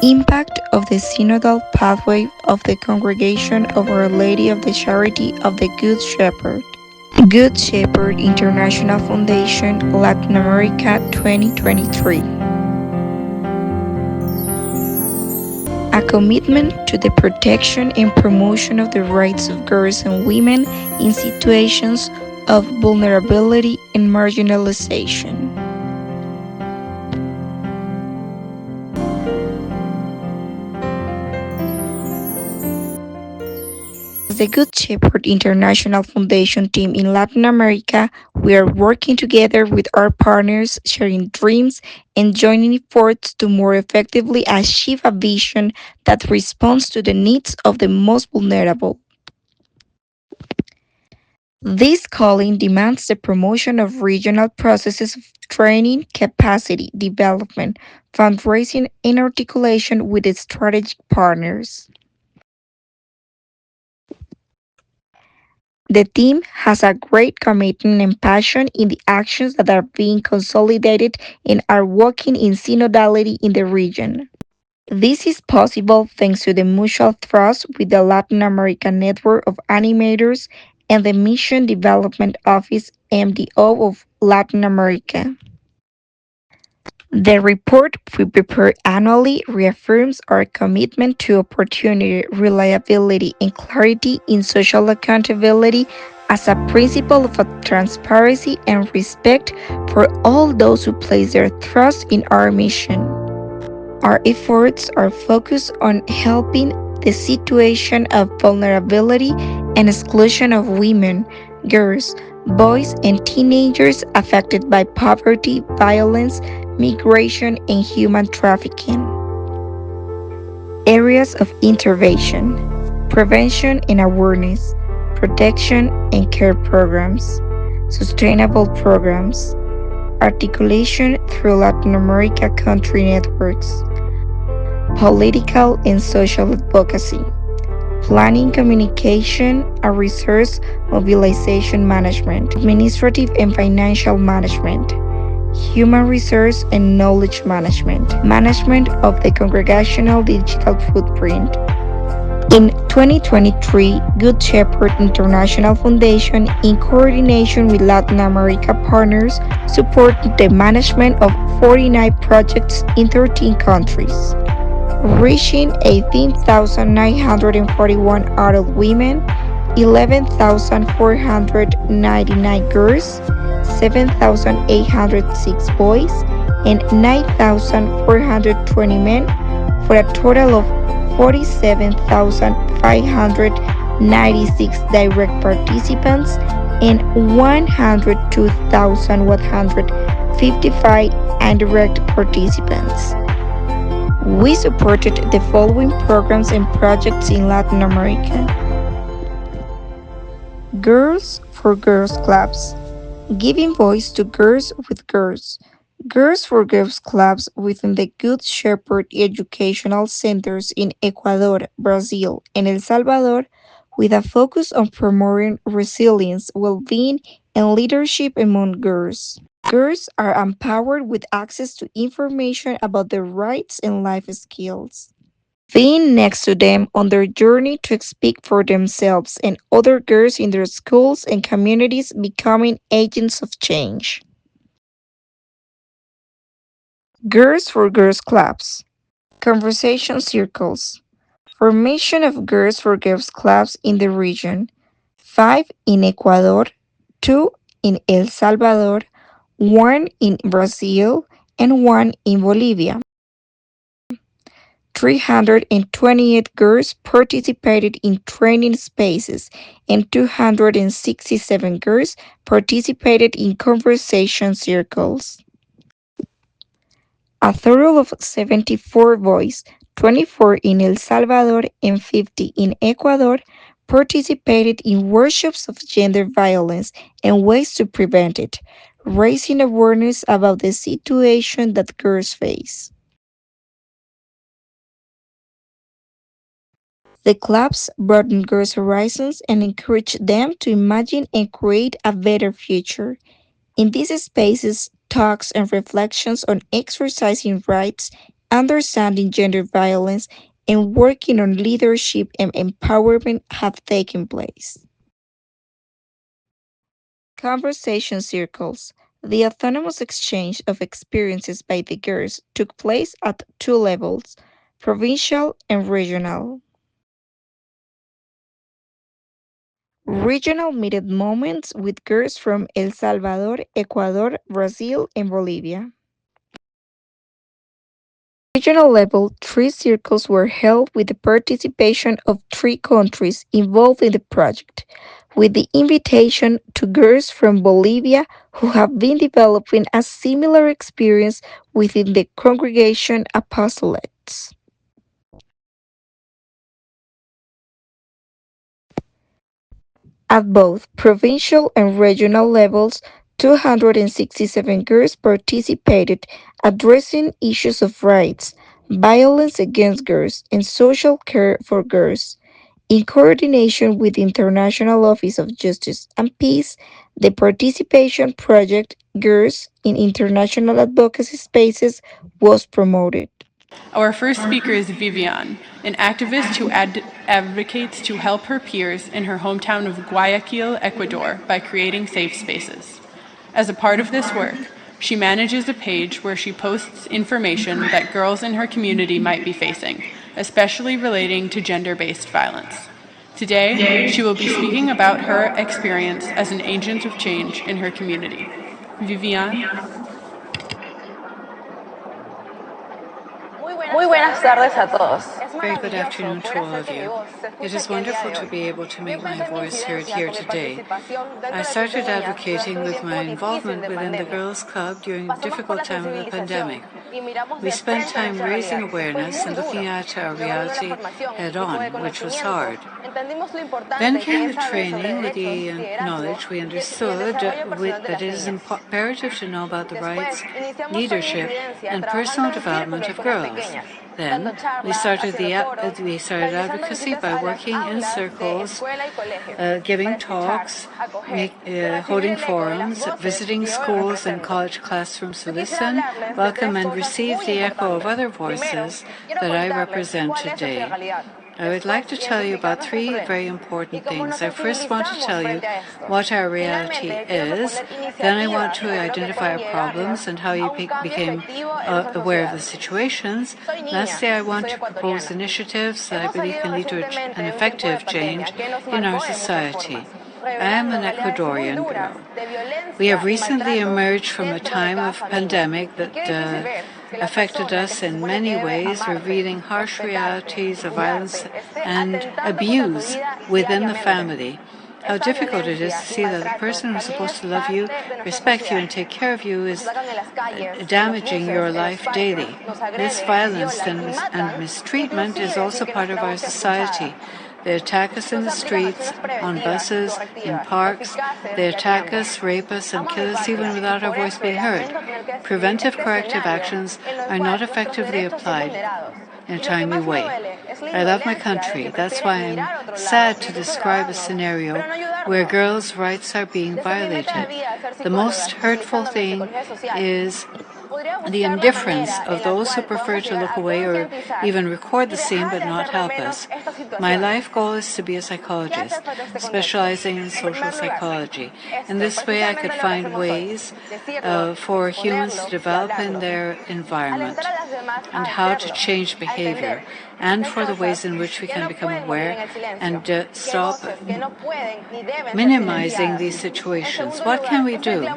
Impact of the Synodal Pathway of the Congregation of Our Lady of the Charity of the Good Shepherd. Good Shepherd International Foundation, Latin America 2023. A commitment to the protection and promotion of the rights of girls and women in situations of vulnerability and marginalization. As the Good Shepherd International Foundation team in Latin America, we are working together with our partners, sharing dreams and joining efforts to more effectively achieve a vision that responds to the needs of the most vulnerable. This calling demands the promotion of regional processes of training, capacity development, fundraising, and articulation with its strategic partners. The team has a great commitment and passion in the actions that are being consolidated and are working in synodality in the region. This is possible thanks to the mutual trust with the Latin American Network of Animators and the Mission Development Office MDO of Latin America. The report we prepare annually reaffirms our commitment to opportunity, reliability, and clarity in social accountability as a principle of transparency and respect for all those who place their trust in our mission. Our efforts are focused on helping the situation of vulnerability and exclusion of women, girls, boys, and teenagers affected by poverty, violence, migration, and human trafficking. Areas of intervention: prevention and awareness, protection and care programs, sustainable programs, articulation through Latin America country networks, political and social advocacy, planning communication and resource mobilization management, administrative and financial management, human resource and knowledge management, management of the congregational digital footprint. In 2023, Good Shepherd International Foundation, in coordination with Latin America partners, supported the management of 49 projects in 13 countries, reaching 18,941 adult women, 11,499 girls, 7,806 boys, and 9,420 men, for a total of 47,596 direct participants and 102,155 indirect participants. We supported the following programs and projects in Latin America: Girls for Girls Clubs, giving voice to girls with girls. Girls for Girls Clubs within the Good Shepherd educational centers in Ecuador, Brazil, and El Salvador, with a focus on promoting resilience, well-being, and leadership among girls. Girls are empowered with access to information about their rights and life skills. Being next to them on their journey to speak for themselves and other girls in their schools and communities, becoming agents of change. Girls for Girls Clubs, conversation circles, formation of Girls for Girls Clubs in the region: 5 in Ecuador, 2 in El Salvador, 1 in Brazil, and 1 in Bolivia. 328 girls participated in training spaces, and 267 girls participated in conversation circles. A total of 74 boys, 24 in El Salvador and 50 in Ecuador, participated in workshops of gender violence and ways to prevent it, raising awareness about the situation that girls face. The clubs broaden girls' horizons and encourage them to imagine and create a better future. In these spaces, talks and reflections on exercising rights understanding gender violence, and working on leadership and empowerment have taken place. Conversation circles. The autonomous exchange of experiences by the girls took place at two levels, provincial and regional. Regional meeting moments with girls from El Salvador, Ecuador, Brazil, and Bolivia. Regional level, three circles were held with the participation of three countries involved in the project, with the invitation to girls from Bolivia who have been developing a similar experience within the congregation apostolates. At both provincial and regional levels, 267 girls participated, addressing issues of rights, violence against girls, and social care for girls. In coordination with the International Office of Justice and Peace, the participation project Girls in International Advocacy Spaces was promoted. Our first speaker is Vivian, an activist who advocates to help her peers in her hometown of Guayaquil, Ecuador, by creating safe spaces. As a part of this work, she manages a page where she posts information that girls in her community might be facing, especially relating to gender-based violence. Today, she will be speaking about her experience as an agent of change in her community. Vivian? Muy buenas tardes a todos. Very good afternoon to all of you. It is wonderful to be able to make my voice heard here today. I started advocating with my involvement within the Girls Club during a difficult time of the pandemic. We spent time raising awareness and looking at our reality head-on, which was hard. Then came the training with the knowledge we understood that it is imperative to know about the rights, leadership, and personal development of girls. Then we started advocacy by working in circles, giving talks, holding forums, visiting schools and college classrooms to listen, welcome, and receive the echo of other voices that I represent today. I would like to tell you about three very important things. I first want to tell you what our reality is. Then I want to identify our problems and how you became aware of the situations. Lastly, I want to propose initiatives that I believe can lead to an effective change in our society. I am an Ecuadorian girl. We have recently emerged from a time of pandemic that affected us in many ways, revealing harsh realities of violence and abuse within the family. How difficult it is to see that the person who's supposed to love you, respect you, and take care of you is damaging your life daily. This violence and mistreatment is also part of our society. They attack us in the streets, on buses, in parks. They attack us, rape us, and kill us even without our voice being heard. Preventive corrective actions are not effectively applied in a timely way. I love my country. That's why I'm sad to describe a scenario where girls' rights are being violated. The most hurtful thing is the indifference of those who prefer to look away or even record the scene but not help us. My life goal is to be a psychologist, specializing in social psychology. In this way, I could find ways for humans to develop in their environment and how to change behavior, and for the ways in which we can become aware and stop minimizing these situations. What can we do?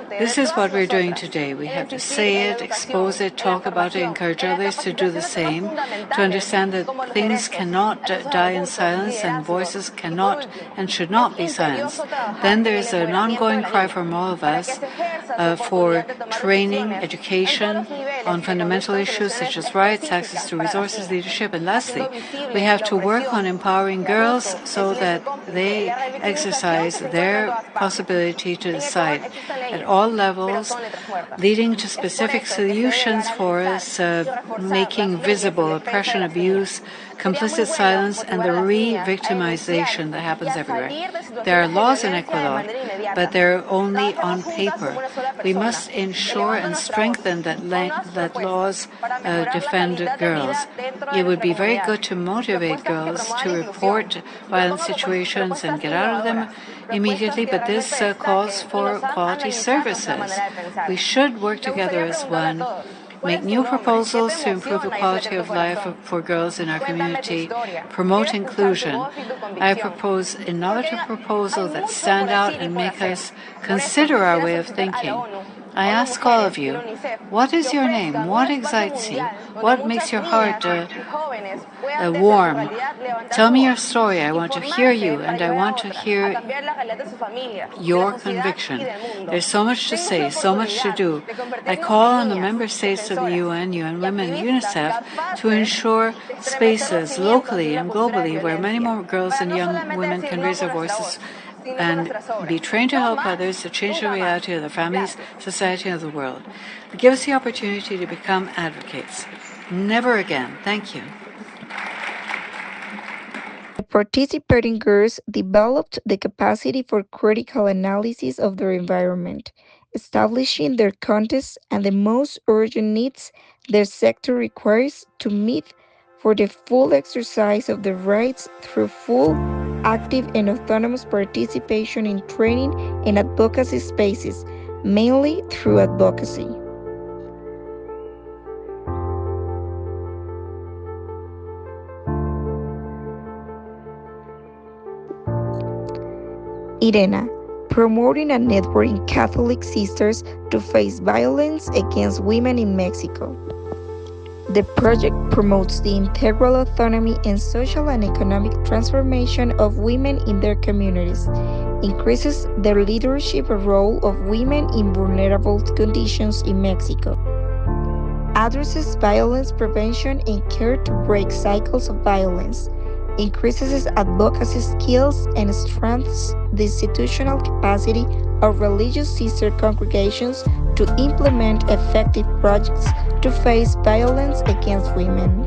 This is what we're doing today. We have to say it, expose it, talk about it, encourage others to do the same, to understand that things cannot die in silence and voices cannot and should not be silenced. Then there's an ongoing cry from all of us for training, education on fundamental issues such as rights, access to resources, leadership, and lastly, we have to work on empowering girls so that they exercise their possibility to decide at all levels, leading to into specific solutions for us, making visible oppression, abuse, complicit silence, and the re-victimization that happens everywhere. There are laws in Ecuador, but they're only on paper. We must ensure and strengthen that laws defend girls. It would be very good to motivate girls to report violent situations and get out of them immediately, but this calls for quality services. We should work together as one, make new proposals to improve the quality of life for girls in our community, promote inclusion. I propose innovative proposals that stand out and make us consider our way of thinking. I ask all of you, what is your name? What excites you? What makes your heart warm? Tell me your story. I want to hear you, and I want to hear your conviction. There's so much to say, so much to do. I call on the member states of the UN, UN Women, UNICEF to ensure spaces locally and globally where many more girls and young women can raise their voices and be trained to help others to change the reality of their families, society, and of the world. Give us the opportunity to become advocates. Never again. Thank you. The participating girls developed the capacity for critical analysis of their environment, establishing their contexts and the most urgent needs their sector requires to meet for the full exercise of their rights through full, active, and autonomous participation in training and advocacy spaces, mainly through advocacy. Irena, promoting a network in Catholic sisters to face violence against women in Mexico. The project promotes the integral autonomy and social and economic transformation of women in their communities, increases their leadership role of women in vulnerable conditions in Mexico, addresses violence prevention and care to break cycles of violence, increases advocacy skills and strengthens the institutional capacity of religious sister congregations to implement effective projects to face violence against women.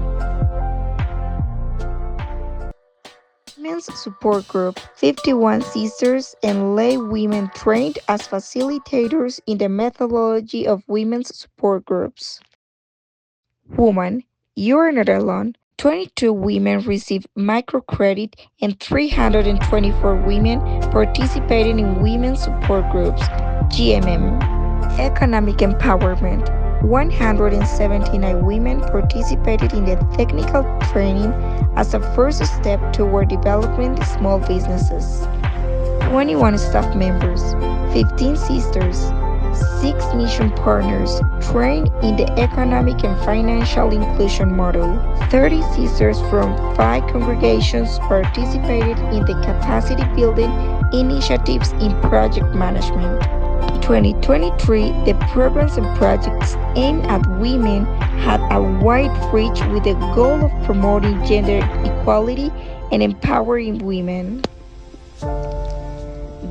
Women's Support Group, 51 sisters and lay women trained as facilitators in the methodology of women's support groups. Woman, you are not alone. 22 women received microcredit and 324 women participated in women's support groups, GMM. Economic empowerment. 179 women participated in the technical training as a first step toward developing small businesses. 21 staff members, 15 sisters, 6 mission partners trained in the economic and financial inclusion model. 30 sisters from 5 congregations participated in the capacity building initiatives in project management. In 2023, the programs and projects aimed at women had a wide reach with the goal of promoting gender equality and empowering women.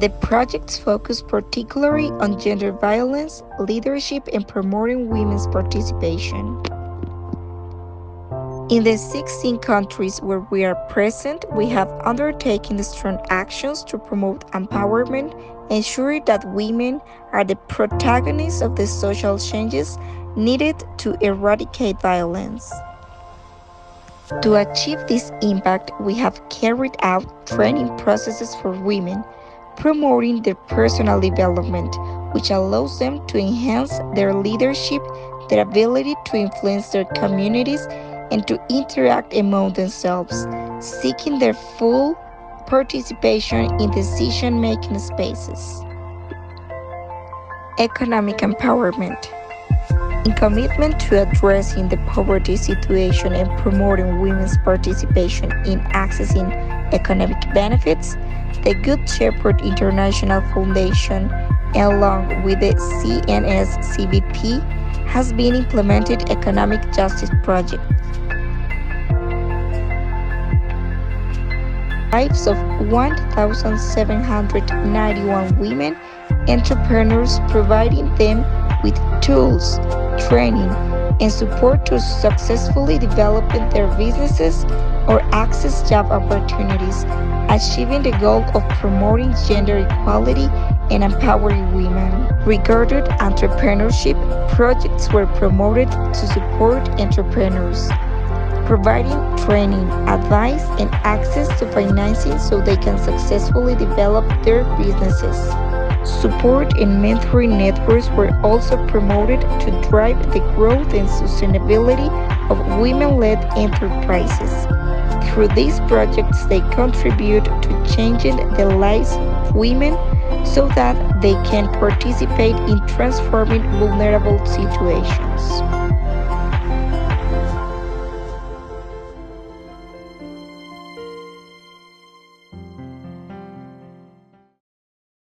The projects focus particularly on gender violence, leadership, and promoting women's participation. In the 16 countries where we are present, we have undertaken strong actions to promote empowerment, ensuring that women are the protagonists of the social changes needed to eradicate violence. To achieve this impact, we have carried out training processes for women, promoting their personal development, which allows them to enhance their leadership, their ability to influence their communities, and to interact among themselves, seeking their full participation in decision-making spaces. Economic empowerment. In commitment to addressing the poverty situation and promoting women's participation in accessing economic benefits, the Good Shepherd International Foundation, along with the CNSCVP, has been implemented economic justice project. Lives of 1,791 women entrepreneurs, providing them with tools, training, and support to successfully develop their businesses or access job opportunities, achieving the goal of promoting gender equality and empowering women. Regarding entrepreneurship, projects were promoted to support entrepreneurs, providing training, advice, and access to financing so they can successfully develop their businesses. Support and mentoring networks were also promoted to drive the growth and sustainability of women led enterprises. Through these projects, they contribute to changing the lives of women so that they can participate in transforming vulnerable situations.